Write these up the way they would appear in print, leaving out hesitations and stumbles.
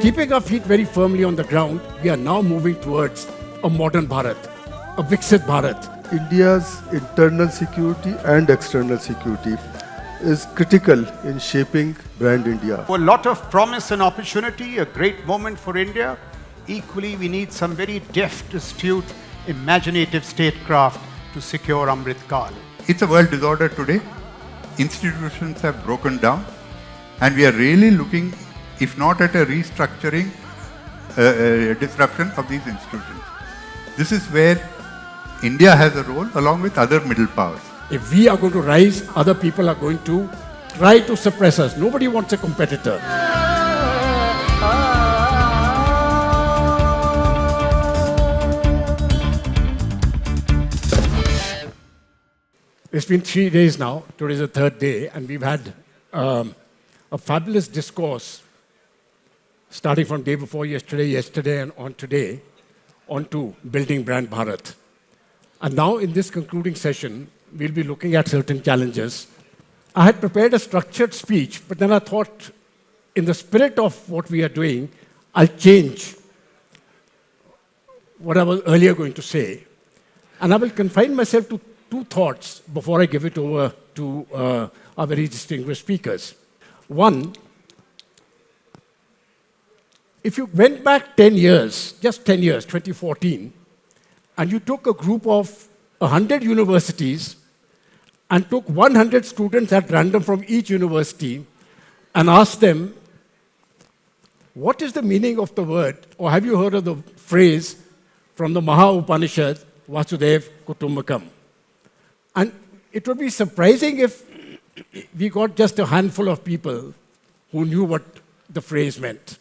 Keeping our feet very firmly on the ground, we are now moving towards a modern Bharat, a Viksit Bharat. India's internal security and external security is critical in shaping Brand India. A lot of promise and opportunity, a great moment for India. Equally, we need some very deft, astute, imaginative statecraft to secure Amrit Kal. It's a world disorder today. Institutions have broken down, and we are really looking, if not at a restructuring, disruption of these institutions. This is where India has a role along with other middle powers. If we are going to rise, other people are going to try to suppress us. Nobody wants a competitor. It's been 3 days now. Today is the third day, and we've had a fabulous discourse starting from day before yesterday, and on today, on to building Brand Bharat. And now in this concluding session, we'll be looking at certain challenges. I had prepared a structured speech, but then I thought, in the spirit of what we are doing, I'll change what I was earlier going to say. And I will confine myself to 2 thoughts before I give it over to our very distinguished speakers. One, if you went back 10 years, just 10 years, 2014, and you took a group of 100 universities and took 100 students at random from each university and asked them, what is the meaning of the word, or have you heard of the phrase from the Maha Upanishad, Vasudev Kutumbakam? And it would be surprising if we got just a handful of people who knew what the phrase meant.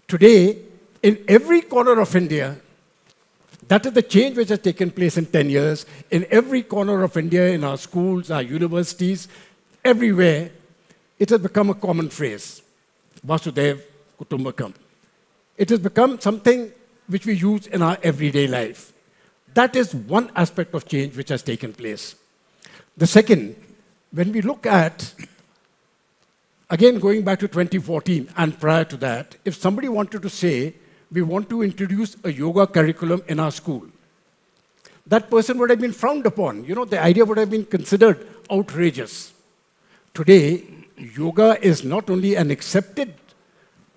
Today, in every corner of India, that is the change which has taken place in 10 years. In every corner of India, in our schools, our universities, everywhere, it has become a common phrase, Vasudev Kutumbakam. It has become something which we use in our everyday life. That is one aspect of change which has taken place. The second, when we look at, again going back to 2014 and prior to that, if somebody wanted to say, we want to introduce a yoga curriculum in our school, that person would have been frowned upon. You know, the idea would have been considered outrageous. Today, yoga is not only an accepted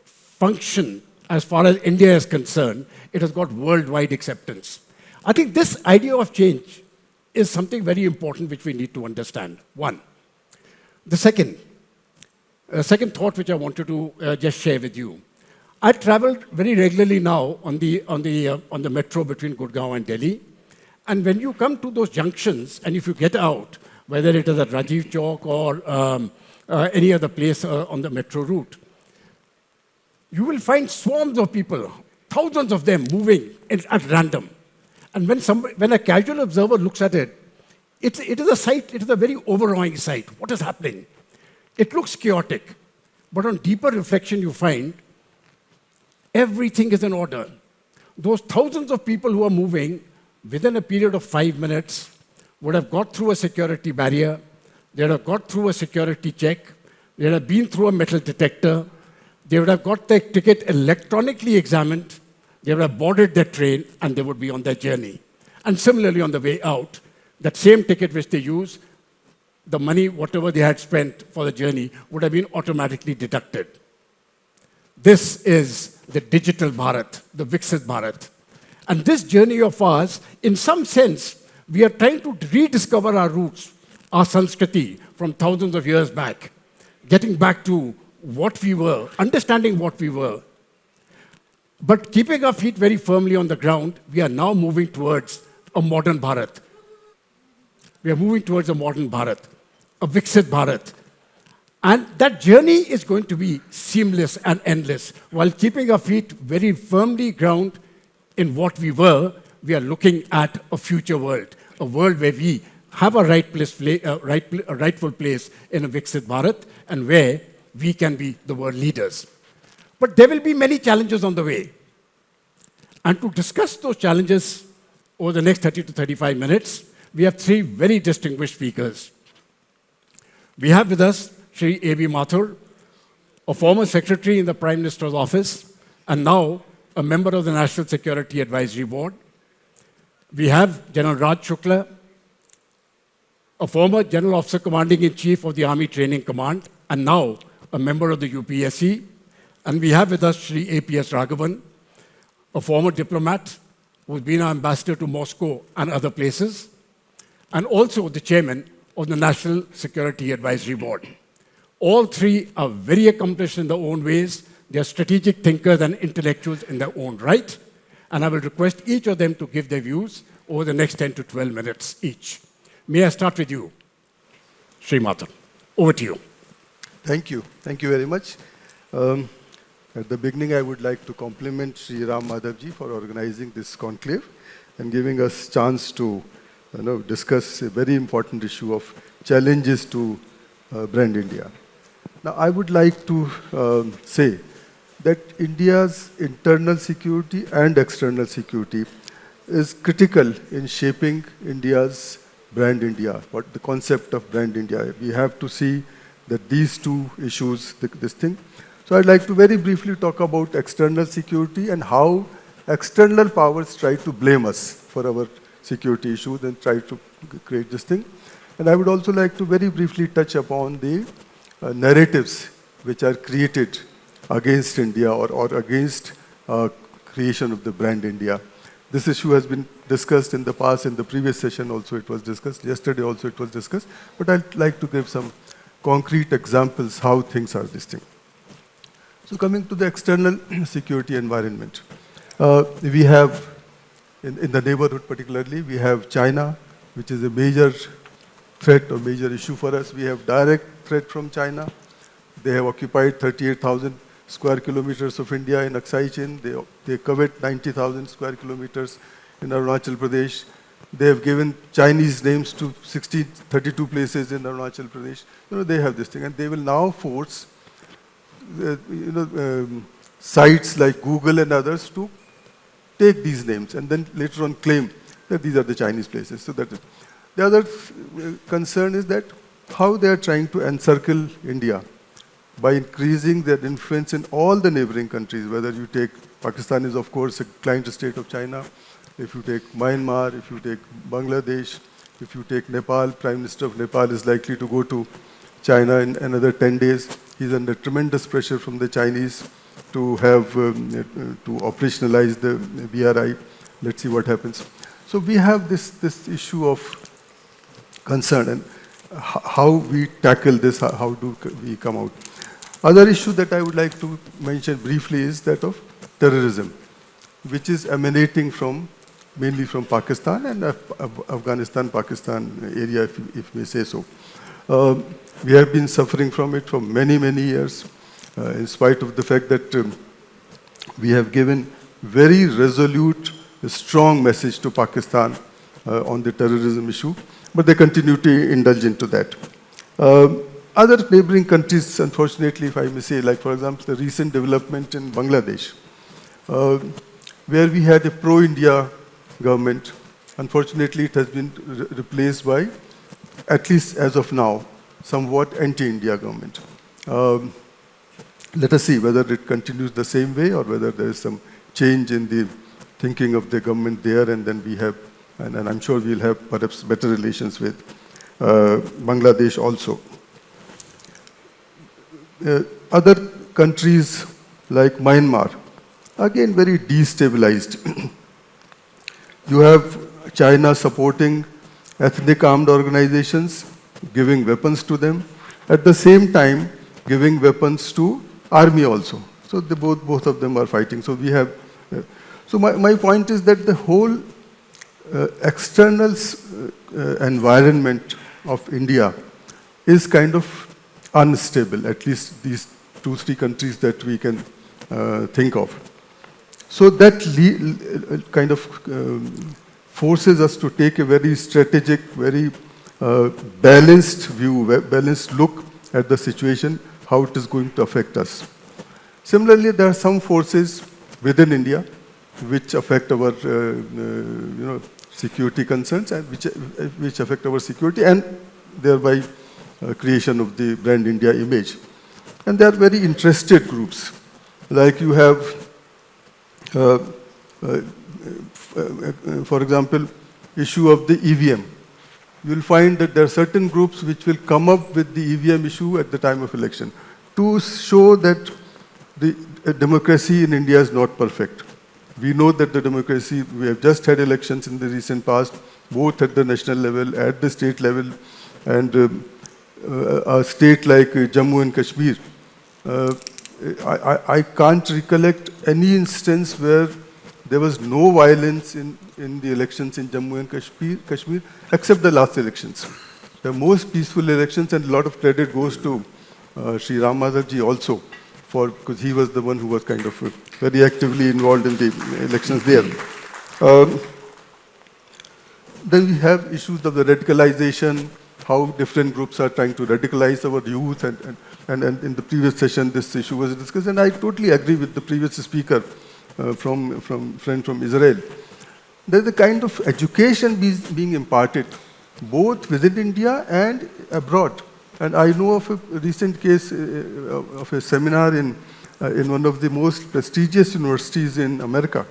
function as far as India is concerned, it has got worldwide acceptance. I think this idea of change is something very important which we need to understand. One. The second thought which I wanted to just share with you. I traveled very regularly now on the metro between Gurgaon and Delhi. And when you come to those junctions, and if you get out, whether it is at Rajiv Chowk or any other place on the metro route, you will find swarms of people, thousands of them moving at random. And when a casual observer looks at it, it is a sight, it is a very overawing sight. What is happening? It looks chaotic. But on deeper reflection, you find everything is in order. Those thousands of people who are moving within a period of 5 minutes would have got through a security barrier, they would have got through a security check, they would have been through a metal detector, they would have got their ticket electronically examined, they would have boarded their train, and they would be on their journey. And similarly, on the way out, that same ticket which they use, the money, whatever they had spent for the journey, would have been automatically deducted. This is the digital Bharat, the Viksit Bharat. And this journey of ours, in some sense, we are trying to rediscover our roots, our Sanskriti from thousands of years back, getting back to what we were, understanding what we were. But keeping our feet very firmly on the ground, we are now moving towards a modern Bharat. We are moving towards a modern Bharat, a Viksit Bharat. And that journey is going to be seamless and endless. While keeping our feet very firmly grounded in what we were, we are looking at a future world, a world where we have a rightful place in a Viksit Bharat, and where we can be the world leaders. But there will be many challenges on the way. And to discuss those challenges over the next 30 to 35 minutes, we have 3 very distinguished speakers. We have with us Shri A.B. Mathur, a former secretary in the Prime Minister's office, and now a member of the National Security Advisory Board. We have General Raj Shukla, a former General Officer Commanding-in-Chief of the Army Training Command, and now a member of the UPSC. And we have with us Shri APS Raghavan, a former diplomat who's been our ambassador to Moscow and other places, and also the chairman of the National Security Advisory Board. All three are very accomplished in their own ways. They are strategic thinkers and intellectuals in their own right. And I will request each of them to give their views over the next 10 to 12 minutes each. May I start with you, Shri Mathur? Over to you. Thank you. Thank you very much. At the beginning, I would like to compliment Shri Ram Madhavji for organizing this conclave and giving us chance to discuss a very important issue of challenges to Brand India. Now, I would like to say that India's internal security and external security is critical in shaping India's Brand India, what the concept of Brand India. We have to see that these two issues, this thing. So I'd like to very briefly talk about external security and how external powers try to blame us for our security issues and try to create this thing. And I would also like to very briefly touch upon the narratives which are created against India or against creation of the Brand India. This issue has been discussed in the past, in the previous session also it was discussed, yesterday also it was discussed, but I'd like to give some concrete examples how things are this thing. So coming to the external security environment, we have, in the neighborhood particularly, we have China, which is a major threat or major issue for us. We have direct threat from China. They have occupied 38,000 square kilometers of India in Aksai Chin. They covet 90,000 square kilometers in Arunachal Pradesh. They have given Chinese names to 32 places in Arunachal Pradesh. They have this thing, and they will now force sites like Google and others to take these names and then later on claim that these are the Chinese places. So that is. The other concern is that how they are trying to encircle India by increasing their influence in all the neighboring countries, whether you take Pakistan is of course a client state of China, if you take Myanmar, if you take Bangladesh, if you take Nepal, Prime Minister of Nepal is likely to go to China in another 10 days. He's under tremendous pressure from the Chinese to have, to operationalize the BRI. Let's see what happens. So we have this issue of concern and how we tackle this, how do we come out. Other issue that I would like to mention briefly is that of terrorism, which is emanating from, mainly from Pakistan and Afghanistan-Pakistan area, if we say so. We have been suffering from it for many, many years, in spite of the fact that we have given very resolute, strong message to Pakistan on the terrorism issue, but they continue to indulge into that. Other neighboring countries, unfortunately, if I may say, like for example, the recent development in Bangladesh, where we had a pro-India government, unfortunately it has been replaced by, at least as of now, somewhat anti-India government. Let us see whether it continues the same way or whether there is some change in the thinking of the government there, and then we have, and I'm sure we'll have perhaps better relations with Bangladesh also. Other countries like Myanmar, again very destabilized. You have China supporting ethnic armed organizations, giving weapons to them, at the same time giving weapons to army also. So they both of them are fighting. So we have, so my point is that the whole external environment of India is kind of unstable, at least these 2-3 countries that we can think of. So that kind of forces us to take a very strategic, very balanced view, balanced look at the situation, how it is going to affect us. Similarly, there are some forces within India which affect our security concerns and which affect our security and thereby creation of the Brand India image. And they are very interested groups. Like you have uh, uh, for example, issue of the EVM. You'll find that there are certain groups which will come up with the EVM issue at the time of election to show that the democracy in India is not perfect. We know that the democracy, we have just had elections in the recent past, both at the national level, at the state level, and a state like Jammu and Kashmir. I can't recollect any instance where there was no violence in the elections in Jammu and Kashmir, except the last elections. The most peaceful elections, and a lot of credit goes to Sri Ram Madhav ji also, because he was the one who was kind of very actively involved in the elections there. Then we have issues of the radicalization, how different groups are trying to radicalize our youth, and in the previous session this issue was discussed, and I totally agree with the previous speaker from friend from Israel. There's a kind of education being imparted both within India and abroad. And I know of a recent case of a seminar in one of the most prestigious universities in America,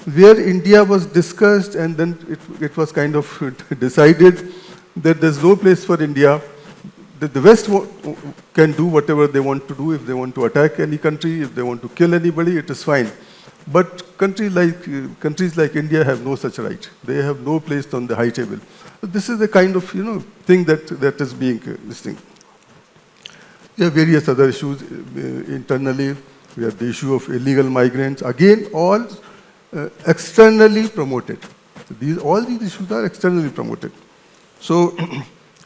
where India was discussed, and then it was kind of decided that there's no place for India, that the West can do whatever they want to do. If they want to attack any country, if they want to kill anybody, it is fine. But countries like India have no such right. They have no place on the high table. This is the kind of thing that is being this thing. There are various other issues internally. We have the issue of illegal migrants. Again, all externally promoted. All these issues are externally promoted. So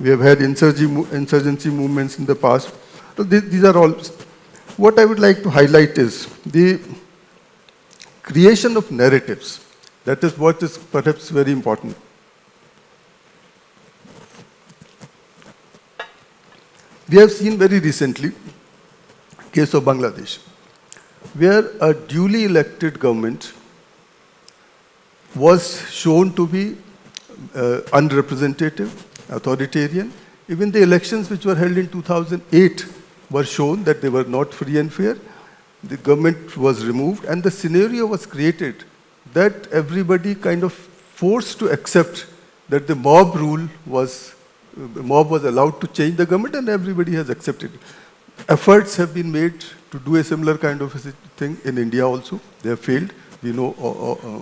we have had insurgency movements in the past. So these are all. What I would like to highlight is the creation of narratives. That is what is perhaps very important. We have seen very recently case of Bangladesh, where a duly elected government was shown to be unrepresentative, authoritarian. Even the elections which were held in 2008 were shown that they were not free and fair. The government was removed, and the scenario was created that everybody kind of forced to accept that the mob was allowed to change the government, and everybody has accepted. Efforts have been made to do a similar kind of thing in India also. They have failed. We know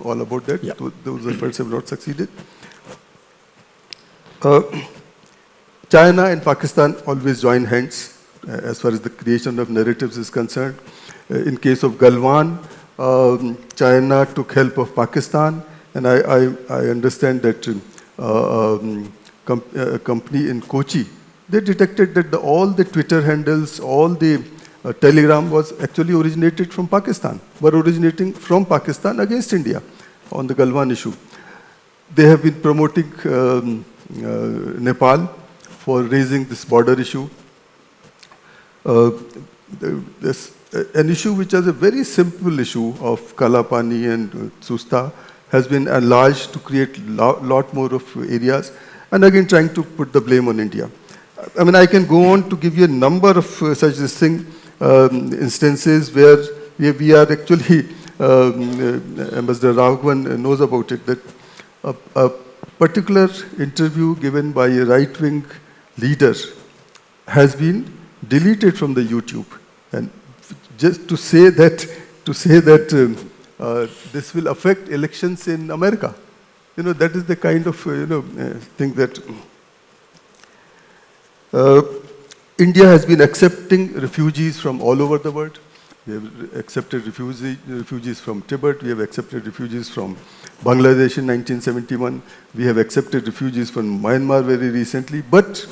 all about that. Yeah. Those efforts have not succeeded. China and Pakistan always join hands as far as the creation of narratives is concerned. In case of Galwan, China took help of Pakistan, and I understand that a company in Kochi, they detected that all the Twitter handles, all the Telegram was actually originated from Pakistan, were originating from Pakistan against India on the Galwan issue. They have been promoting Nepal for raising this border issue. An issue which is a very simple issue of Kalapani and Susta has been enlarged to create lot more of areas, and again trying to put the blame on India. I mean, I can go on to give you a number of such instances where we are actually, Ambassador Raghavan knows about it, that a particular interview given by a right-wing leader has been deleted from the YouTube. And just to say that this will affect elections in America. That is the kind of thing that India has been accepting refugees from all over the world. We have accepted refugees from Tibet. We have accepted refugees from Bangladesh in 1971. We have accepted refugees from Myanmar very recently. But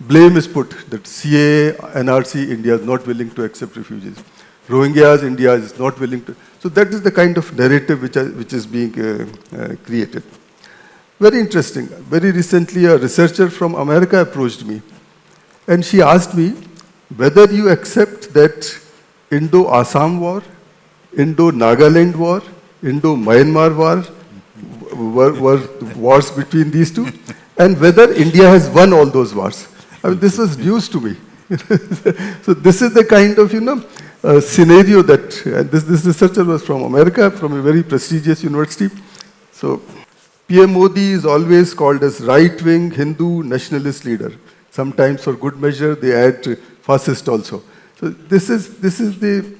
blame is put that CAA, NRC, India is not willing to accept refugees. Rohingyas, India is not willing to. So that is the kind of narrative which is being created. Very interesting. Very recently, a researcher from America approached me, and she asked me whether you accept that Indo-Assam war, Indo-Nagaland war, Indo-Myanmar war were wars between these two, and whether India has won all those wars. I mean, this was news to me. So this is the kind of, a scenario that, and this researcher was from America, from a very prestigious university. So PM Modi is always called as right-wing Hindu nationalist leader. Sometimes for good measure, they add fascist also. So this is the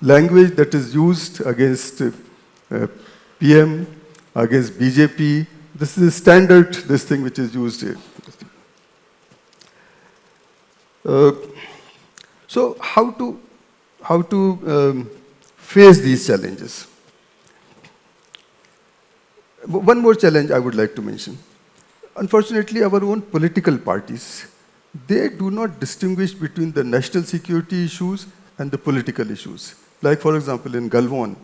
language that is used against PM, against BJP. This is standard, this thing which is used here. So how to face these challenges? One more challenge I would like to mention. Unfortunately, our own political parties, they do not distinguish between the national security issues and the political issues. Like, for example, in Galwan,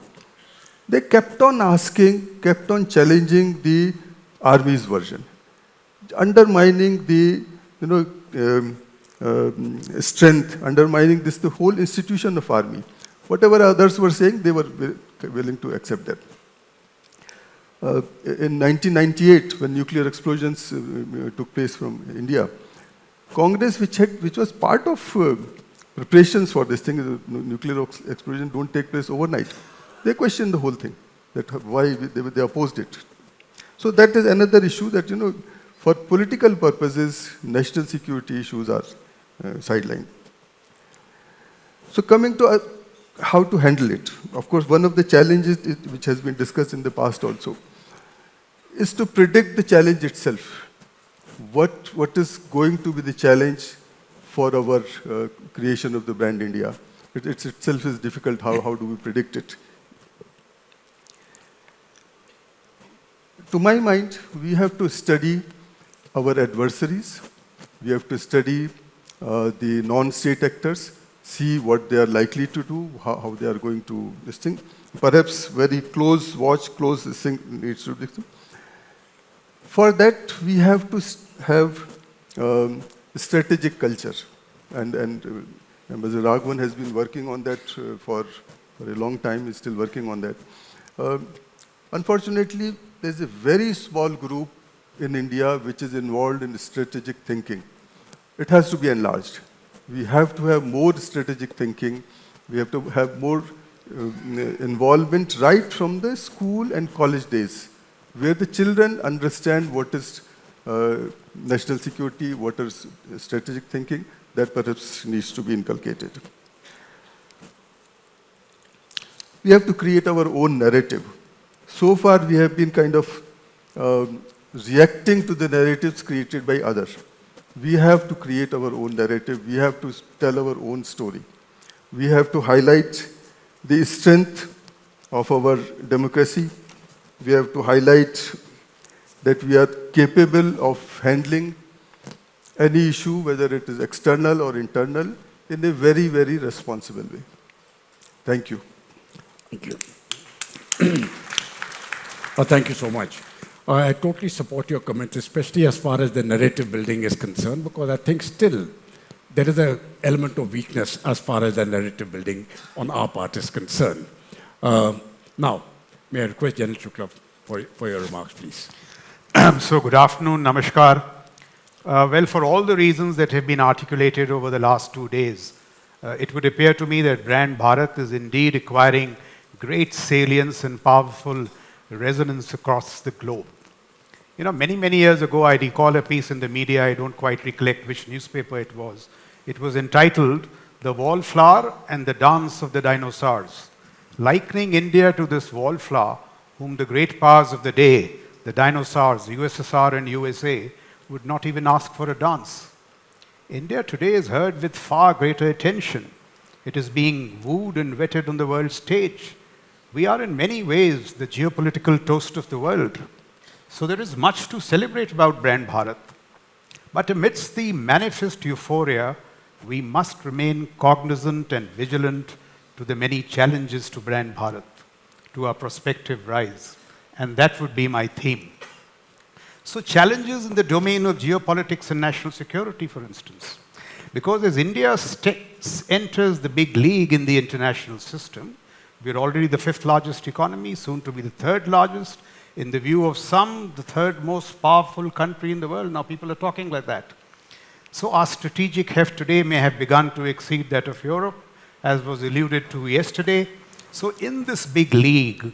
they kept on asking, kept on challenging the army's version, undermining the strength, undermining the whole institution of army. Whatever others were saying, they were willing to accept that. In 1998, when nuclear explosions took place from India, Congress, which was part of preparations for this thing, nuclear explosion don't take place overnight. They questioned the whole thing, that why they opposed it. So that is another issue that, for political purposes, national security issues are sidelined. So coming to how to handle it. Of course, one of the challenges which has been discussed in the past also is to predict the challenge itself. What is going to be the challenge for our creation of the brand India? It itself is difficult. How do we predict it? To my mind, we have to study our adversaries. We have to study the non-state actors, see what they are likely to do, how they are going to this thing. Perhaps very close this thing needs to be. For that, we have to have strategic culture. And Mr. Raghavan has been working on that for a long time. He's still working on that. Unfortunately, there's a very small group in India which is involved in strategic thinking. It has to be enlarged. We have to have more strategic thinking. We have to have more involvement right from the school and college days, where the children understand what is national security, what is strategic thinking, that perhaps needs to be inculcated. We have to create our own narrative. So far, we have been kind of reacting to the narratives created by others. We have to create our own narrative. We have to tell our own story. We have to highlight the strength of our democracy. We have to highlight that we are capable of handling any issue, whether it is external or internal, in a very, very responsible way. Thank you. Thank you. Thank you so much. I totally support your comments, especially as far as the narrative building is concerned, because I think still there is an element of weakness as far as the narrative building on our part is concerned. Now, may I request General Shukla for your remarks, please. So good afternoon, namaskar. Well, for all the reasons that have been articulated over the last 2 days, it would appear to me that Brand Bharat is indeed acquiring great salience and powerful resonance across the globe. Many, many years ago, I recall a piece in the media, I don't quite recollect which newspaper it was. It was entitled, "The Wallflower and the Dance of the Dinosaurs," likening India to this wallflower whom the great powers of the day, the dinosaurs, USSR and USA, would not even ask for a dance. India today is heard with far greater attention. It is being wooed and wetted on the world stage. We are in many ways the geopolitical toast of the world. So there is much to celebrate about Brand Bharat. But amidst the manifest euphoria, we must remain cognizant and vigilant to the many challenges to Brand Bharat, to our prospective rise. And that would be my theme. So challenges in the domain of geopolitics and national security, for instance. Because as India enters the big league in the international system, we're already the 5th largest economy, soon to be the 3rd largest. In the view of some, the 3rd most powerful country in the world. Now people are talking like that. So our strategic heft today may have begun to exceed that of Europe, as was alluded to yesterday. So in this big league,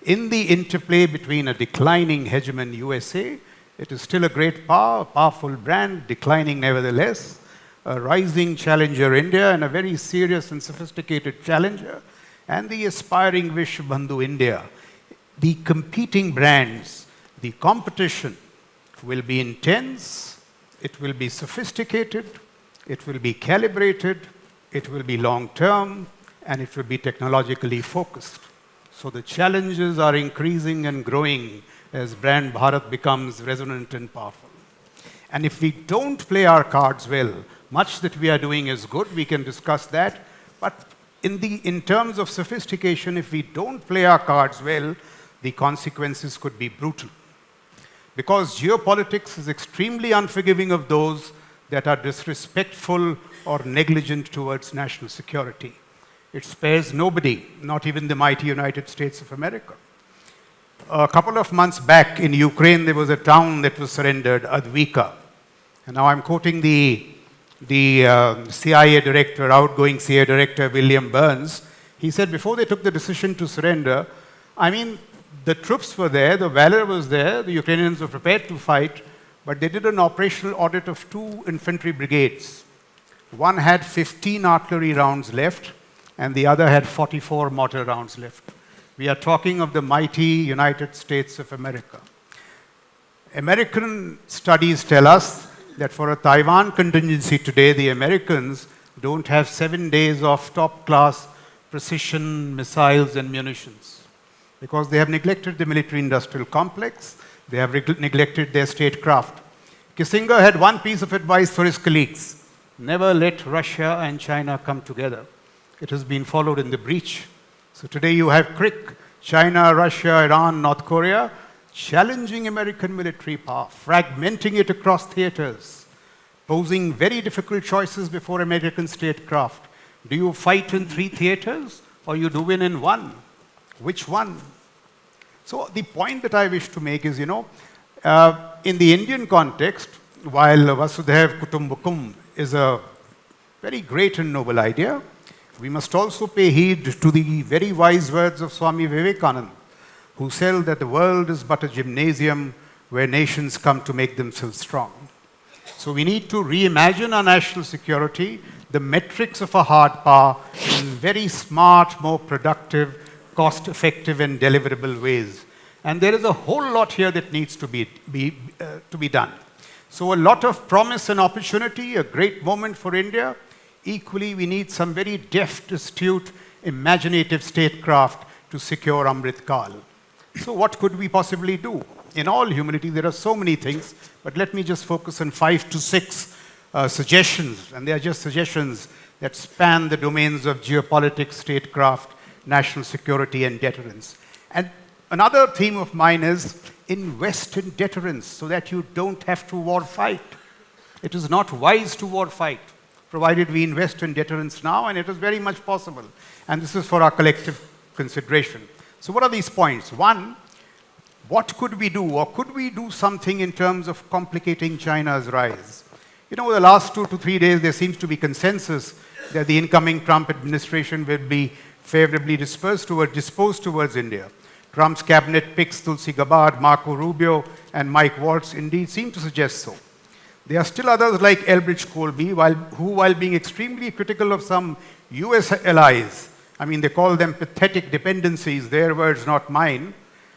in the interplay between a declining hegemon USA, it is still a great power, a powerful brand, declining nevertheless, a rising challenger India and a very serious and sophisticated challenger, and the aspiring Vishwabandhu India. The competing brands, the competition will be intense, it will be sophisticated, it will be calibrated, it will be long-term, and it will be technologically focused. So the challenges are increasing and growing as Brand Bharat becomes resonant and powerful. And if we don't play our cards well, much that we are doing is good, we can discuss that, but in terms of sophistication, if we don't play our cards well, the consequences could be brutal. Because geopolitics is extremely unforgiving of those that are disrespectful or negligent towards national security. It spares nobody, not even the mighty United States of America. A couple of months back in Ukraine, there was a town that was surrendered, Advika. And now I'm quoting the CIA director, outgoing CIA director, William Burns. He said before they took the decision to surrender, I mean, the troops were there, the valor was there, the Ukrainians were prepared to fight, but they did an operational audit of 2 infantry brigades. One had 15 artillery rounds left, and the other had 44 mortar rounds left. We are talking of the mighty United States of America. American studies tell us that for a Taiwan contingency today, the Americans don't have 7 days of top-class precision missiles and munitions because they have neglected the military-industrial complex, they have neglected their statecraft. Kissinger had one piece of advice for his colleagues: never let Russia and China come together. It has been followed in the breach. So today you have CRIC, China, Russia, Iran, North Korea, challenging American military power, fragmenting it across theaters, posing very difficult choices before American statecraft. Do you fight in 3 theaters or you do win in 1? Which one? So the point that I wish to make is, in the Indian context, while Vasudhaiv Kutumbakam is a very great and noble idea, we must also pay heed to the very wise words of Swami Vivekananda, who said that the world is but a gymnasium where nations come to make themselves strong. So we need to reimagine our national security, the metrics of a hard power, in very smart, more productive, cost-effective and deliverable ways. And there is a whole lot here that needs to be done. So a lot of promise and opportunity, a great moment for India. Equally, we need some very deft, astute, imaginative statecraft to secure Amrit Kal. So what could we possibly do? In all humility, there are so many things, but let me just focus on 5 to 6 suggestions, and they are just suggestions that span the domains of geopolitics, statecraft, national security, and deterrence. And another theme of mine is invest in deterrence so that you don't have to war fight. It is not wise to war fight, provided we invest in deterrence now, and it is very much possible. And this is for our collective consideration. So what are these points? 1, what could we do, or could we do something in terms of complicating China's rise? Over the last 2 to 3 days, there seems to be consensus that the incoming Trump administration will be favorably disposed towards India. Trump's cabinet picks Tulsi Gabbard, Marco Rubio, and Mike Waltz indeed seem to suggest so. There are still others like Elbridge Colby, who, while being extremely critical of some US allies, they call them pathetic dependencies, their words, not mine,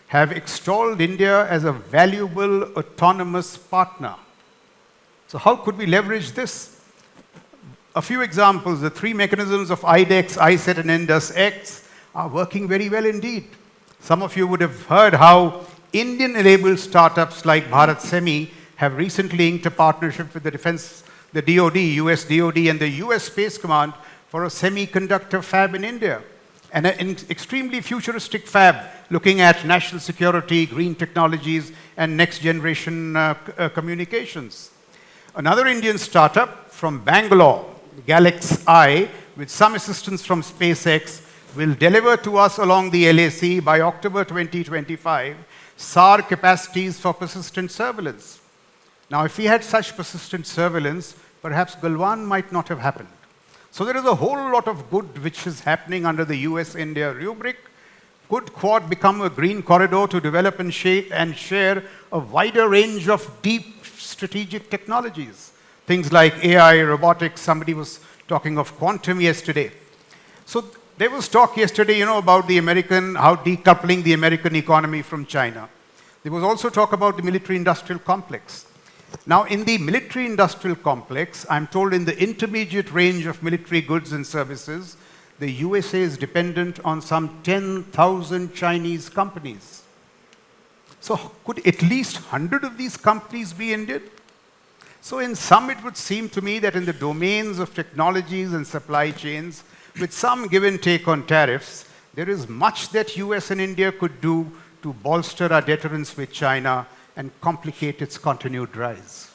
have extolled India as a valuable, autonomous partner. So how could we leverage this? A few examples: the 3 mechanisms of IDEX, ISET, and INDUS-X are working very well indeed. Some of you would have heard how Indian-enabled startups like Bharat Semi have recently inked a partnership with the DoD, US DoD, and the US Space Command for a semiconductor fab in India, and an extremely futuristic fab looking at national security, green technologies, and next-generation communications. Another Indian startup from Bangalore, Galax I, with some assistance from SpaceX, will deliver to us along the LAC by October 2025 SAR capacities for persistent surveillance. Now, if we had such persistent surveillance, perhaps Galwan might not have happened. So there is a whole lot of good which is happening under the US-India rubric. Could Quad become a green corridor to develop and share a wider range of deep strategic technologies? Things like AI, robotics, somebody was talking of quantum yesterday. So there was talk yesterday, about how decoupling the American economy from China. There was also talk about the military-industrial complex. Now, in the military-industrial complex, I'm told in the intermediate range of military goods and services, the USA is dependent on some 10,000 Chinese companies. So could at least 100 of these companies be Indian? So in sum, it would seem to me that in the domains of technologies and supply chains, with some give and take on tariffs, there is much that US and India could do to bolster our deterrence with China and complicate its continued rise.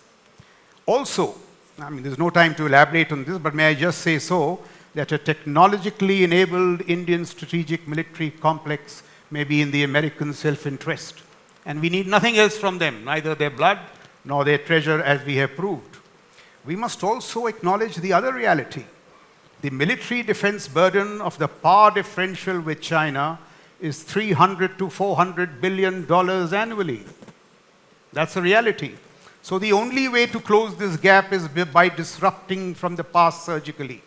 Also, there's no time to elaborate on this, but may I just say so, that a technologically enabled Indian strategic military complex may be in the American self-interest. And we need nothing else from them, neither their blood nor their treasure, as we have proved. We must also acknowledge the other reality. The military defense burden of the power differential with China is $300 to $400 billion annually. That's a reality. So the only way to close this gap is by disrupting from the past surgically.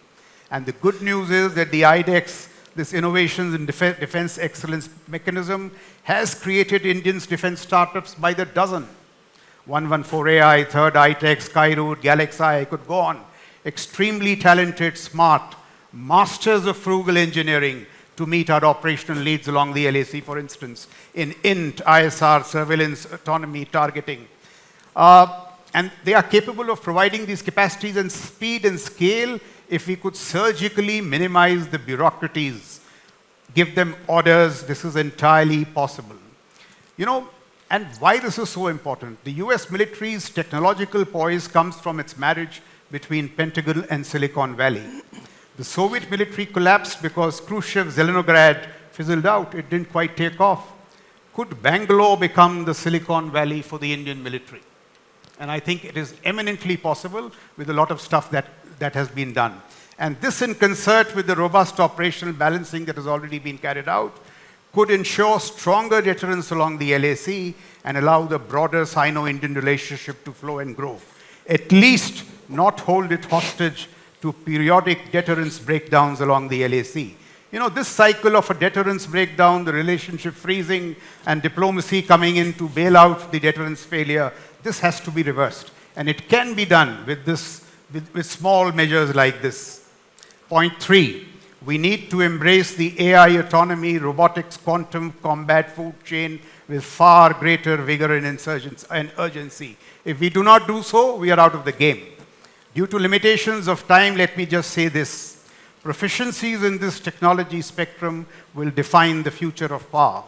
And the good news is that the IDEX, this Innovations in Defense Excellence mechanism, has created Indians' defense startups by the dozen. 114AI, Third iTech, Skyroot, Galaxy, I could go on. Extremely talented, smart, masters of frugal engineering to meet our operational needs along the LAC, for instance, in INT, ISR, surveillance, autonomy, targeting. And they are capable of providing these capacities and speed and scale if we could surgically minimize the bureaucracies, give them orders. This is entirely possible. And why this is so important? The US military's technological poise comes from its marriage between Pentagon and Silicon Valley. The Soviet military collapsed because Khrushchev's Zelenograd fizzled out. It didn't quite take off. Could Bangalore become the Silicon Valley for the Indian military? And I think it is eminently possible with a lot of stuff that has been done. And this, in concert with the robust operational balancing that has already been carried out, could ensure stronger deterrence along the LAC and allow the broader Sino-Indian relationship to flow and grow. At least not hold it hostage to periodic deterrence breakdowns along the LAC. This cycle of a deterrence breakdown, the relationship freezing, and diplomacy coming in to bail out the deterrence failure, this has to be reversed. And it can be done with small measures like this. Point 3, we need to embrace the AI autonomy, robotics, quantum, combat food chain with far greater vigor and urgency. If we do not do so, we are out of the game. Due to limitations of time, let me just say this. Proficiencies in this technology spectrum will define the future of power.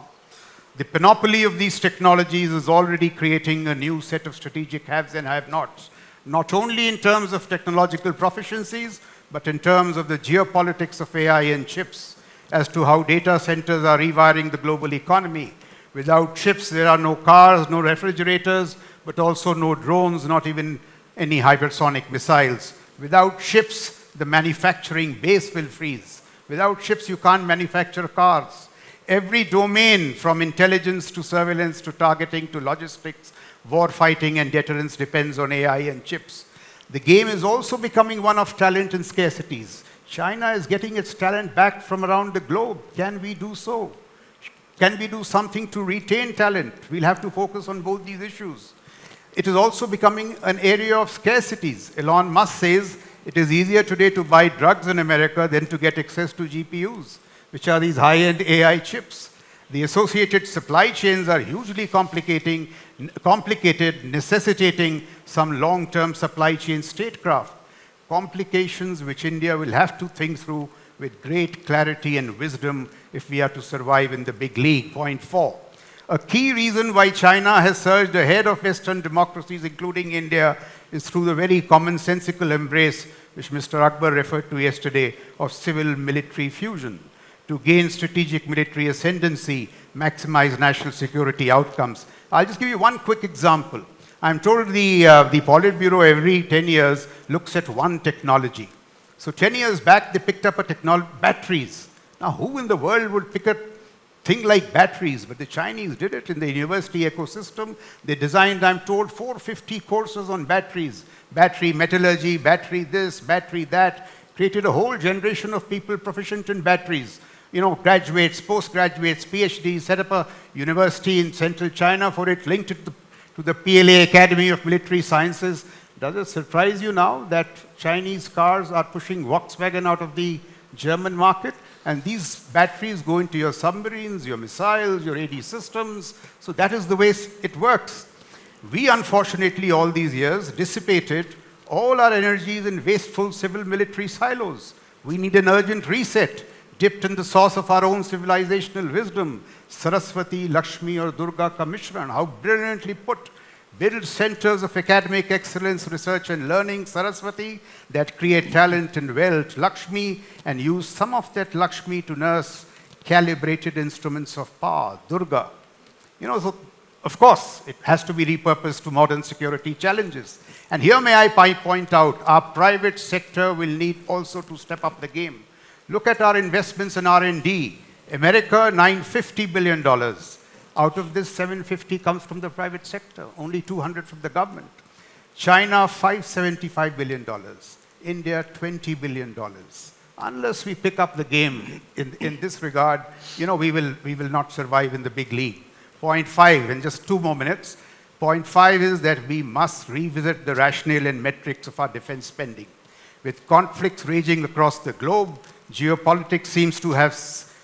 The panoply of these technologies is already creating a new set of strategic haves and have-nots, not only in terms of technological proficiencies, but in terms of the geopolitics of AI and chips, as to how data centers are rewiring the global economy. Without chips, there are no cars, no refrigerators, but also no drones, not even any hypersonic missiles. Without chips, the manufacturing base will freeze. Without chips, you can't manufacture cars. Every domain, from intelligence to surveillance to targeting to logistics, war fighting and deterrence, depends on AI and chips. The game is also becoming one of talent and scarcities. China is getting its talent back from around the globe. Can we do so? Can we do something to retain talent? We'll have to focus on both these issues. It is also becoming an area of scarcities. Elon Musk says it is easier today to buy drugs in America than to get access to GPUs, which are these high-end AI chips. The associated supply chains are hugely complicated, necessitating some long-term supply chain statecraft. Complications which India will have to think through with great clarity and wisdom if we are to survive in the big league. Point 4. A key reason why China has surged ahead of Western democracies, including India, is through the very commonsensical embrace which Mr. Akbar referred to yesterday of civil-military fusion to gain strategic military ascendancy, maximize national security outcomes. I'll just give you one quick example. I'm told the Politburo every 10 years looks at one technology. So 10 years back, they picked up a technology, batteries. Now, who in the world would pick a thing like batteries? But the Chinese did it in the university ecosystem. They designed, I'm told, 450 courses on batteries. Battery metallurgy, battery this, battery that. Created a whole generation of people proficient in batteries. You know, graduates, postgraduates, PhDs, set up a university in central China for it, linked it to the PLA Academy of Military Sciences. Does it surprise you now that Chinese cars are pushing Volkswagen out of the German market? And these batteries go into your submarines, your missiles, your AD systems. So that is the way it works. We, unfortunately, all these years, dissipated all our energies in wasteful civil military silos. We need an urgent reset, dipped in the source of our own civilizational wisdom. Saraswati, Lakshmi, or Durga ka Mishran, how brilliantly put. Build centers of academic excellence, research and learning, Saraswati, that create talent and wealth, Lakshmi, and use some of that Lakshmi to nurse calibrated instruments of power, Durga. You know, so of course, it has to be repurposed to modern security challenges. And here may I point out, our private sector will need also to step up the game. Look at our investments in R&D. America, $950 billion. Out of this, 750 comes from the private sector, only 200 from the government. China, $575 billion. India, $20 billion. Unless we pick up the game in this regard, you know, we will not survive in the big league. Point 5, in just 2 more minutes. Point 5 is that we must revisit the rationale and metrics of our defense spending. With conflicts raging across the globe, geopolitics seems to have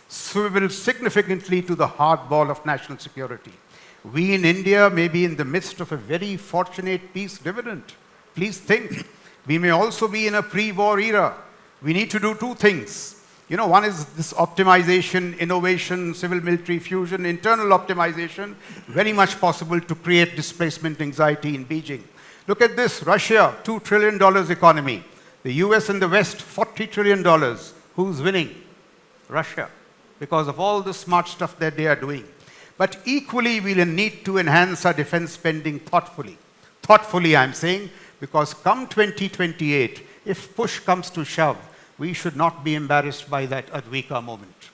swiveled significantly to the hardball of national security. We in India may be in the midst of a very fortunate peace dividend. Please think. We may also be in a pre-war era. We need to do 2 things. You know, one is this optimization, innovation, civil-military fusion, internal optimization, very much possible to create displacement anxiety in Beijing. Look at this, Russia, $2 trillion economy. The US and the West, $40 trillion. Who's winning? Russia, because of all the smart stuff that they are doing. But equally, we'll need to enhance our defense spending thoughtfully. Thoughtfully, I'm saying, because come 2028, if push comes to shove, we should not be embarrassed by that Advika moment.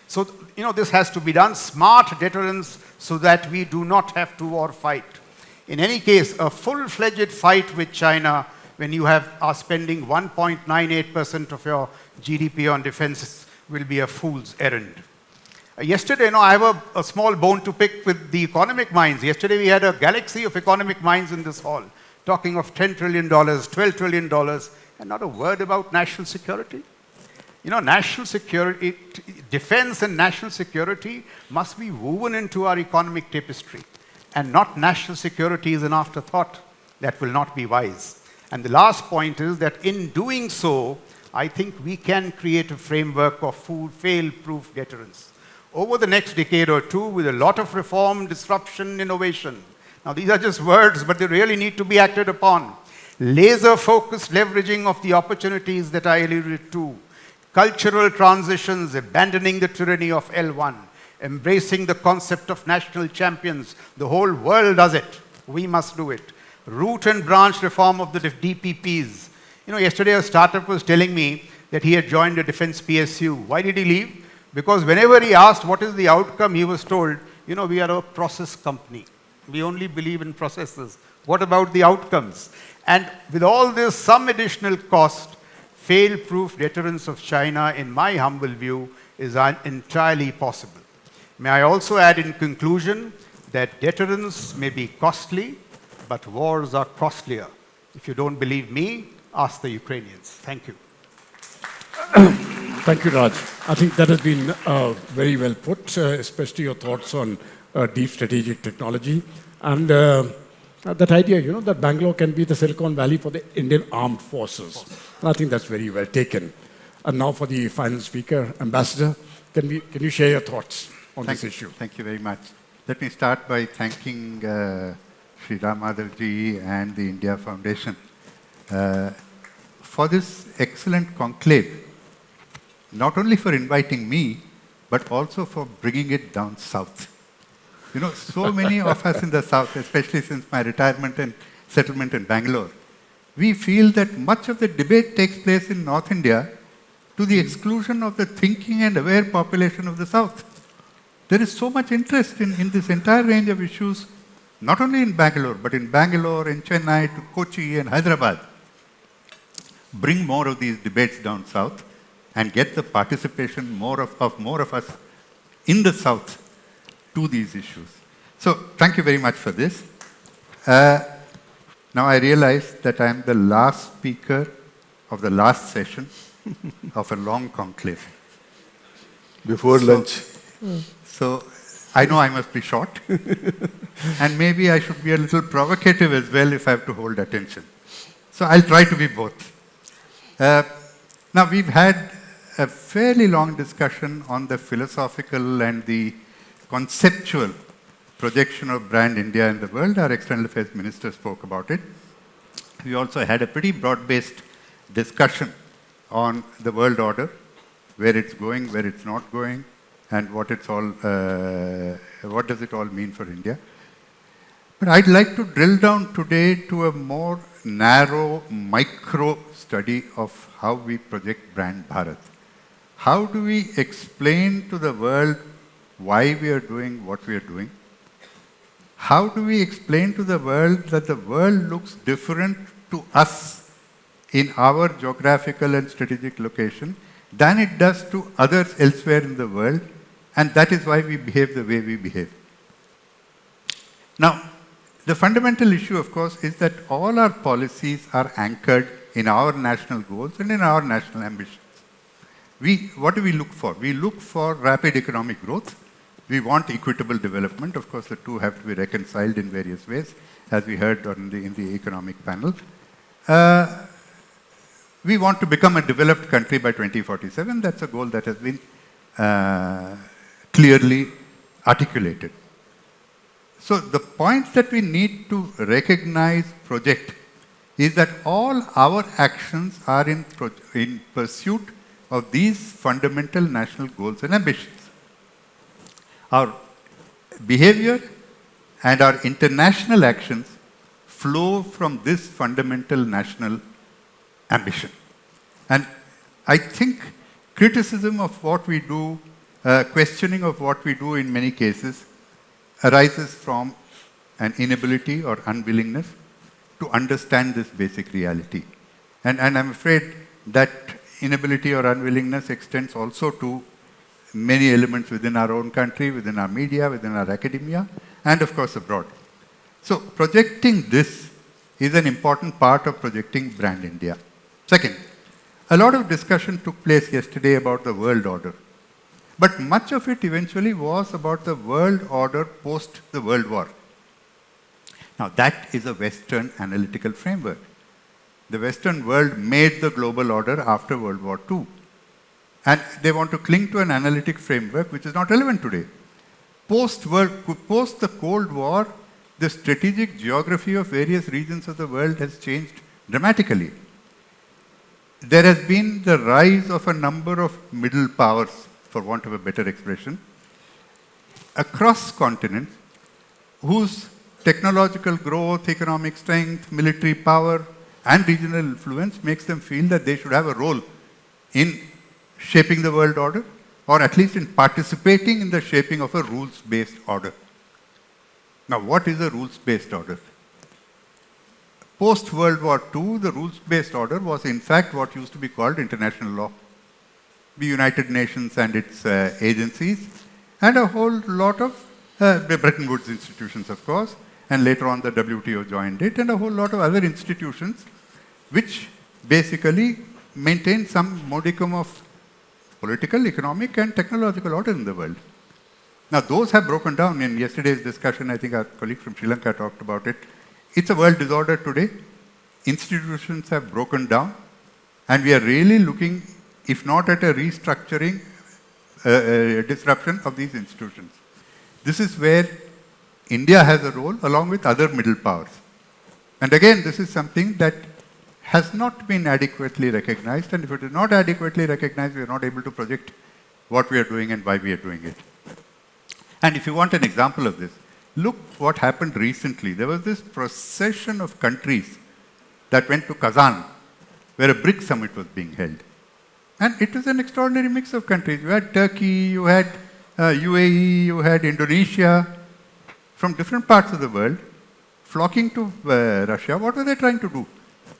So, you know, this has to be done. Smart deterrence so that we do not have to war fight. In any case, a full-fledged fight with China when you are spending 1.98% of your GDP on defense will be a fool's errand. Yesterday, you know, I have a small bone to pick with the economic minds. Yesterday, we had a galaxy of economic minds in this hall, talking of $10 trillion, $12 trillion, and not a word about national security. You know, national security, defense and national security must be woven into our economic tapestry, and not national security is an afterthought. That will not be wise. And the last point is that in doing so, I think we can create a framework of fail-proof deterrence. Over the next decade or 2, with a lot of reform, disruption, innovation. Now, these are just words, but they really need to be acted upon. Laser-focused leveraging of the opportunities that I alluded to. Cultural transitions, abandoning the tyranny of L1. Embracing the concept of national champions. The whole world does it. We must do it. Root and branch reform of the DPPs. You know, yesterday a startup was telling me that he had joined a defense PSU. Why did he leave? Because whenever he asked what is the outcome, he was told, you know, we are a process company. We only believe in processes. What about the outcomes? And with all this, some additional cost, fail-proof deterrence of China, in my humble view, is entirely possible. May I also add in conclusion that deterrence may be costly, but wars are costlier. If you don't believe me, ask the Ukrainians. Thank you. Thank you, Raj. I think that has been very well put, especially your thoughts on deep strategic technology. And that idea, you know, that Bangalore can be the Silicon Valley for the Indian armed forces. And I think that's very well taken. And now for the final speaker, Ambassador, can you share your thoughts on this issue? Thank you very much. Let me start by thanking Sri Ram Madhavji and the India Foundation for this excellent conclave, not only for inviting me, but also for bringing it down south. You know, so many of us in the south, especially since my retirement and settlement in Bangalore, we feel that much of the debate takes place in North India to the exclusion of the thinking and aware population of the South. There is so much interest in this entire range of issues, not only in Bangalore, but in Bangalore, in Chennai, to Kochi and Hyderabad. Bring more of these debates down south and get the participation more of us in the South to these issues. So thank you very much for this. Now I realize that I am the last speaker of the last session of a long conclave. Before lunch. So I know I must be short. And maybe I should be a little provocative as well if I have to hold attention. So I'll try to be both. Now we've had a fairly long discussion on the philosophical and the conceptual projection of Brand India in the world. Our External Affairs Minister spoke about it. We also had a pretty broad-based discussion on the world order, where it's going, where it's not going, and what does it all mean for India. But I'd like to drill down today to a more narrow, micro study of how we project Brand Bharat. How do we explain to the world why we are doing what we are doing? How do we explain to the world that the world looks different to us in our geographical and strategic location than it does to others elsewhere in the world, and that is why we behave the way we behave? Now, the fundamental issue, of course, is that all our policies are anchored in our national goals and in our national ambitions. What do we look for? We look for rapid economic growth. We want equitable development. Of course, the two have to be reconciled in various ways, as we heard in the economic panel. We want to become a developed country by 2047. That's a goal that has been clearly articulated. So the point that we need to recognize, project, is that all our actions are in pursuit of these fundamental national goals and ambitions. Our behavior and our international actions flow from this fundamental national ambition. And I think criticism of what we do, questioning of what we do in many cases, arises from an inability or unwillingness to understand this basic reality. And I'm afraid that inability or unwillingness extends also to many elements within our own country, within our media, within our academia, and of course abroad. So projecting this is an important part of projecting Brand India. Second, a lot of discussion took place yesterday about the world order. But much of it eventually was about the world order post the World War. Now that is a Western analytical framework. The Western world made the global order after World War II. And they want to cling to an analytic framework which is not relevant today. Post the Cold War, the strategic geography of various regions of the world has changed dramatically. There has been the rise of a number of middle powers, for want of a better expression, across continents, whose technological growth, economic strength, military power, and regional influence makes them feel that they should have a role in shaping the world order, or at least in participating in the shaping of a rules-based order. Now, what is a rules-based order? Post-World War II, the rules-based order was in fact what used to be called international law. The United Nations and its agencies, and a whole lot of the Bretton Woods institutions, of course, and later on the WTO joined it, and a whole lot of other institutions which basically maintain some modicum of political, economic, and technological order in the world. Now, those have broken down. In yesterday's discussion, I think our colleague from Sri Lanka talked about it. It's a world disorder today. Institutions have broken down, and we are really looking, if not at a restructuring, disruption of these institutions. This is where India has a role along with other middle powers. And again, this is something that has not been adequately recognized, and if it is not adequately recognized, we are not able to project what we are doing and why we are doing it. And if you want an example of this, look what happened recently. There was this procession of countries that went to Kazan, where a BRICS summit was being held. And it was an extraordinary mix of countries. You had Turkey, you had UAE, you had Indonesia, from different parts of the world, flocking to Russia. What were they trying to do?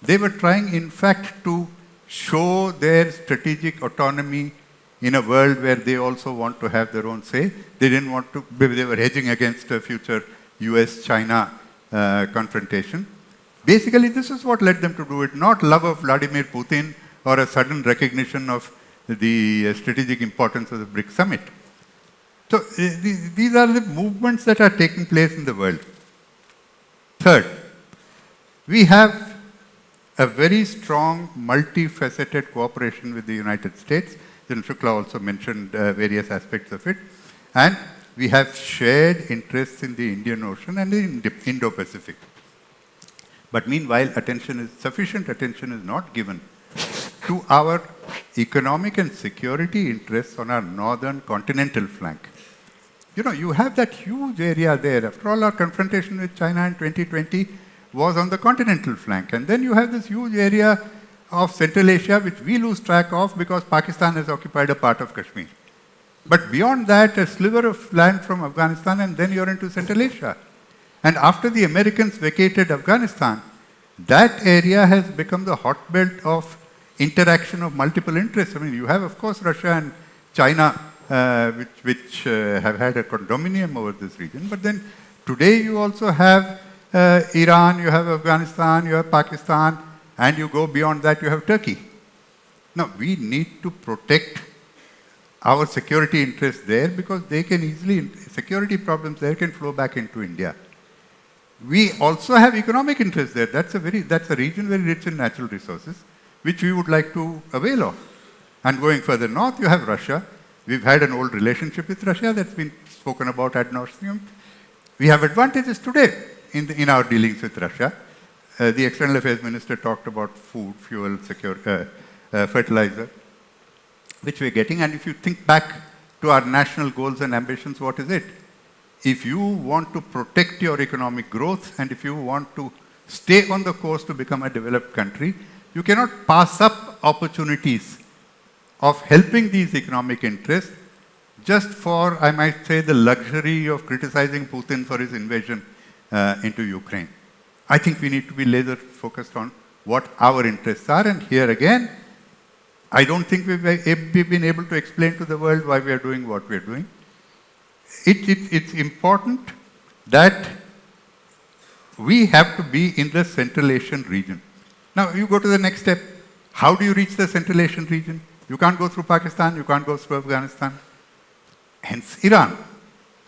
They were trying, in fact, to show their strategic autonomy in a world where they also want to have their own say. They didn't want to, they were hedging against a future US-China confrontation. Basically, this is what led them to do it, not love of Vladimir Putin or a sudden recognition of the strategic importance of the BRICS summit. So these are the movements that are taking place in the world. Third, we have a very strong, multifaceted cooperation with the United States. Then Shukla also mentioned various aspects of it. And we have shared interests in the Indian Ocean and the Indo-Pacific. But meanwhile, sufficient attention is not given to our economic and security interests on our northern continental flank. You know, you have that huge area there. After all, our confrontation with China in 2020 was on the continental flank. And then you have this huge area of Central Asia, which we lose track of because Pakistan has occupied a part of Kashmir. But beyond that, a sliver of land from Afghanistan, and then you're into Central Asia. And after the Americans vacated Afghanistan, that area has become the hotbed of interaction of multiple interests. I mean, you have, of course, Russia and China, which have had a condominium over this region. But then today you also have Iran, you have Afghanistan, you have Pakistan, and you go beyond that, you have Turkey. Now, we need to protect our security interests there because they can easily, security problems there can flow back into India. We also have economic interests there. That's a region very rich in natural resources, which we would like to avail of. And going further north, you have Russia. We've had an old relationship with Russia that's been spoken about ad nauseum. We have advantages today in our dealings with Russia. The External Affairs Minister talked about food, fuel, fertilizer, which we're getting. And if you think back to our national goals and ambitions, what is it? If you want to protect your economic growth and if you want to stay on the course to become a developed country, you cannot pass up opportunities of helping these economic interests just for, I might say, the luxury of criticizing Putin for his invasion into Ukraine. I think we need to be laser focused on what our interests are. And here again, I don't think we've been able to explain to the world why we are doing what we are doing. It's important that we have to be in the Central Asian region. Now, you go to the next step. How do you reach the Central Asian region? You can't go through Pakistan, you can't go through Afghanistan. Hence, Iran.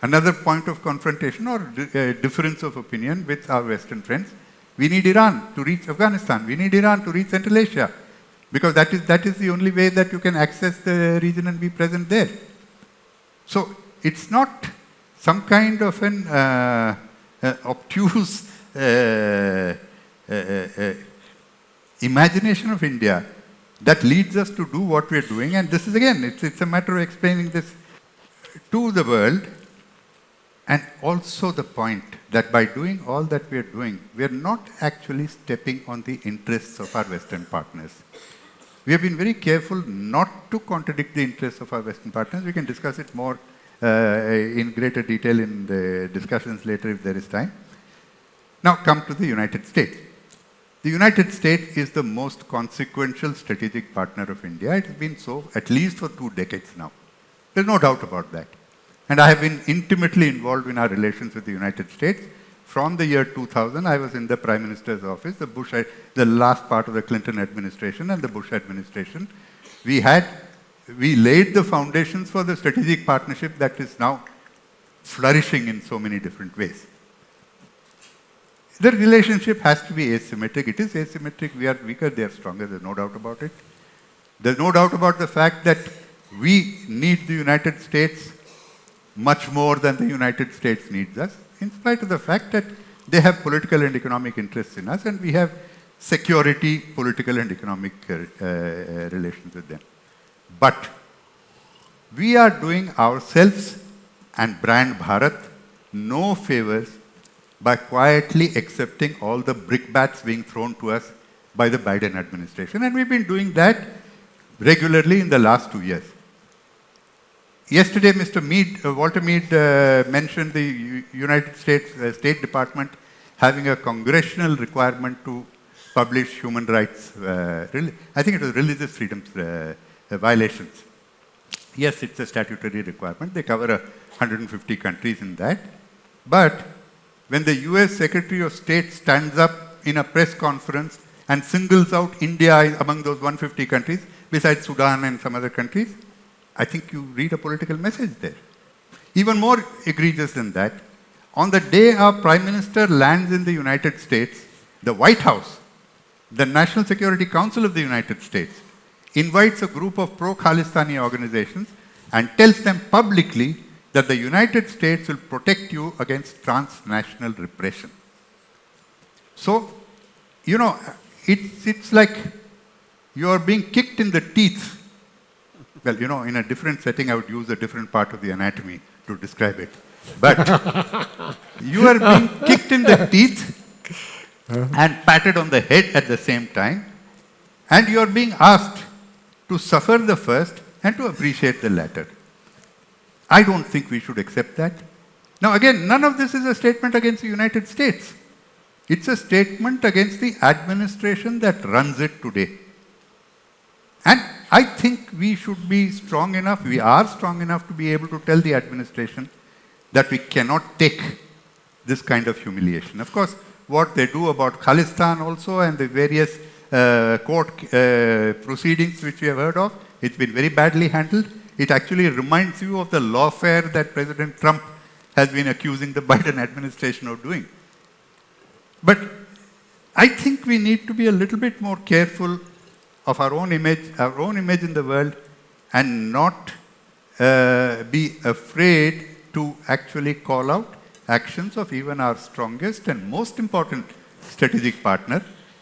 Another point of confrontation or difference of opinion with our Western friends. We need Iran to reach Afghanistan. We need Iran to reach Central Asia. Because that is the only way that you can access the region and be present there. So, it's not some kind of an obtuse imagination of India that leads us to do what we're doing. And this is, again, it's a matter of explaining this to the world. And also the point that by doing all that we are doing, we are not actually stepping on the interests of our Western partners. We have been very careful not to contradict the interests of our Western partners. We can discuss it more in greater detail in the discussions later if there is time. Now come to the United States. The United States is the most consequential strategic partner of India. It has been so at least for 2 decades now. There's no doubt about that. And I have been intimately involved in our relations with the United States. From the year 2000, I was in the Prime Minister's office, the last part of the Clinton administration and the Bush administration. We laid the foundations for the strategic partnership that is now flourishing in so many different ways. The relationship has to be asymmetric. It is asymmetric. We are weaker, they are stronger. There's no doubt about it. There's no doubt about the fact that we need the United States much more than the United States needs us, in spite of the fact that they have political and economic interests in us, and we have security, political and economic relations with them. But we are doing ourselves and Brand Bharat no favors by quietly accepting all the brickbats being thrown to us by the Biden administration, and we've been doing that regularly in the last 2 years. Yesterday, Walter Mead mentioned the United States State Department having a congressional requirement to publish human rights, I think it was religious freedoms violations. Yes, it's a statutory requirement. They cover 150 countries in that. But when the US Secretary of State stands up in a press conference and singles out India among those 150 countries, besides Sudan and some other countries, I think you read a political message there. Even more egregious than that, on the day our Prime Minister lands in the United States, the White House, the National Security Council of the United States, invites a group of pro-Khalistani organizations and tells them publicly that the United States will protect you against transnational repression. So, you know, it's like you are being kicked in the teeth. Well, you know, in a different setting, I would use a different part of the anatomy to describe it. But you are being kicked in the teeth and patted on the head at the same time, and you are being asked to suffer the first and to appreciate the latter. I don't think we should accept that. Now again, none of this is a statement against the United States. It's a statement against the administration that runs it today. And I think we should be strong enough, we are strong enough to be able to tell the administration that we cannot take this kind of humiliation. Of course, what they do about Khalistan also and the various court proceedings which we have heard of, it's been very badly handled. It actually reminds you of the lawfare that President Trump has been accusing the Biden administration of doing. But I think we need to be a little bit more careful of our own image in the world, and not be afraid to actually call out actions of even our strongest and most important strategic partner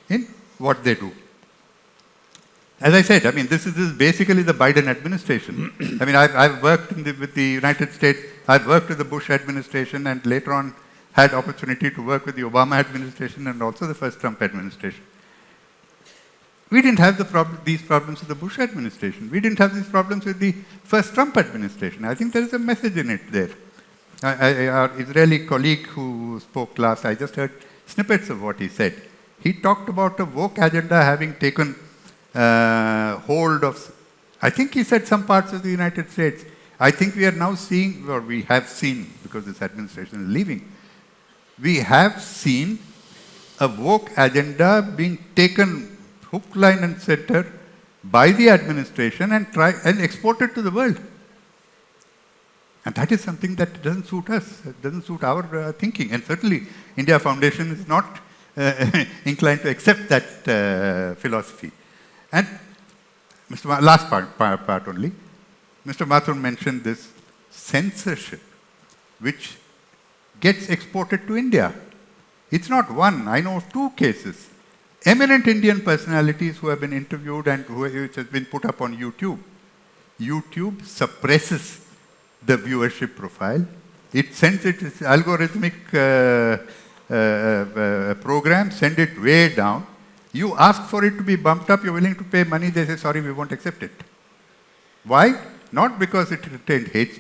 in what they do. As I said, I mean, this is basically the Biden administration. I mean, I've worked with the United States, I've worked with the Bush administration, and later on had opportunity to work with the Obama administration and also the first Trump administration. We didn't have these problems with the Bush administration. We didn't have these problems with the first Trump administration. I think there is a message in it there. Our Israeli colleague who spoke last, I just heard snippets of what he said. He talked about a woke agenda having taken hold of, I think he said some parts of the United States. I think we are now seeing, or we have seen, because this administration is leaving, we have seen a woke agenda being taken hook, line and center by the administration and exported to the world. And that is something that doesn't suit us, it doesn't suit our thinking. And certainly India Foundation is not inclined to accept that philosophy. And last part only, Mr. Mathur mentioned this censorship which gets exported to India. It's not one, I know of 2 cases. Eminent Indian personalities who have been interviewed and which has been put up on YouTube. YouTube suppresses the viewership profile. It sends its algorithmic program, send it way down. You ask for it to be bumped up, you're willing to pay money, they say, sorry, we won't accept it. Why? Not because it contained hate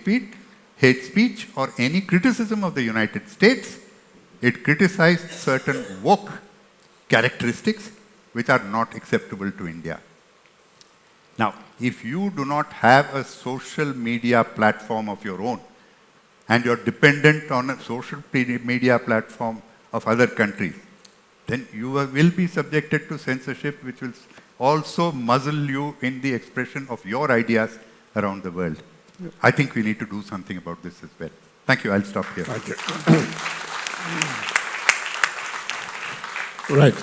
speech or any criticism of the United States. It criticized certain woke characteristics which are not acceptable to India. Now, if you do not have a social media platform of your own, and you're dependent on a social media platform of other countries, then you will be subjected to censorship which will also muzzle you in the expression of your ideas around the world. I think we need to do something about this as well. Thank you. I'll stop here. Thank you. Right.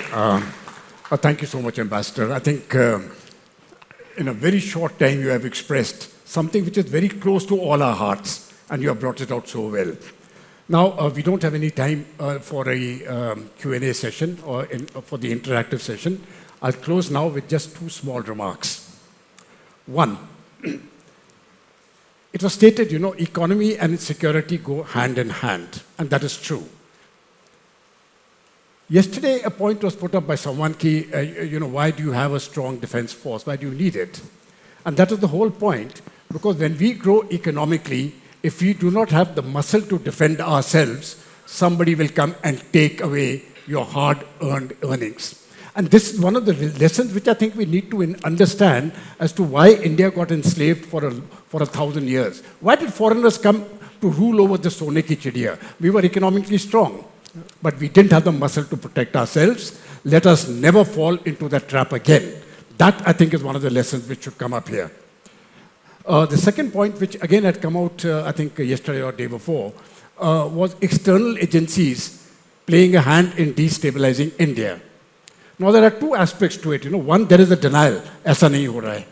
Thank you so much, Ambassador. I think in a very short time you have expressed something which is very close to all our hearts, and you have brought it out so well. Now, we don't have any time for a Q&A session or for the interactive session. I'll close now with just 2 small remarks. One, it was stated, you know, economy and security go hand in hand, and that is true. Yesterday, a point was put up by someone, why do you have a strong defense force? Why do you need it? And that is the whole point, because when we grow economically, if we do not have the muscle to defend ourselves, somebody will come and take away your hard-earned earnings. And this is one of the lessons which I think we need to understand as to why India got enslaved for 1,000 years. Why did foreigners come to rule over the Sone ki Chidiya? We were economically strong, but we didn't have the muscle to protect ourselves. Let us never fall into that trap again. That, I think, is one of the lessons which should come up here. The second point, which again had come out, I think, yesterday or day before, was external agencies playing a hand in destabilizing India. Now, there are two aspects to it. One, there is a denial, aisa nahi ho raha hai.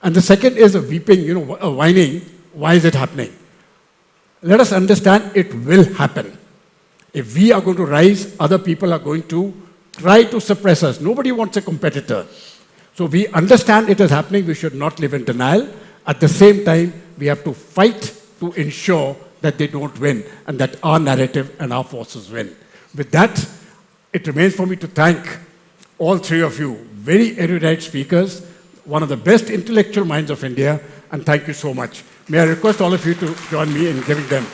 And the second is a weeping, a whining, why is it happening? Let us understand it will happen. If we are going to rise, other people are going to try to suppress us. Nobody wants a competitor. So we understand it is happening. We should not live in denial. At the same time, we have to fight to ensure that they don't win and that our narrative and our forces win. With that, it remains for me to thank all three of you, very erudite speakers, one of the best intellectual minds of India, and thank you so much. May I request all of you to join me in giving them.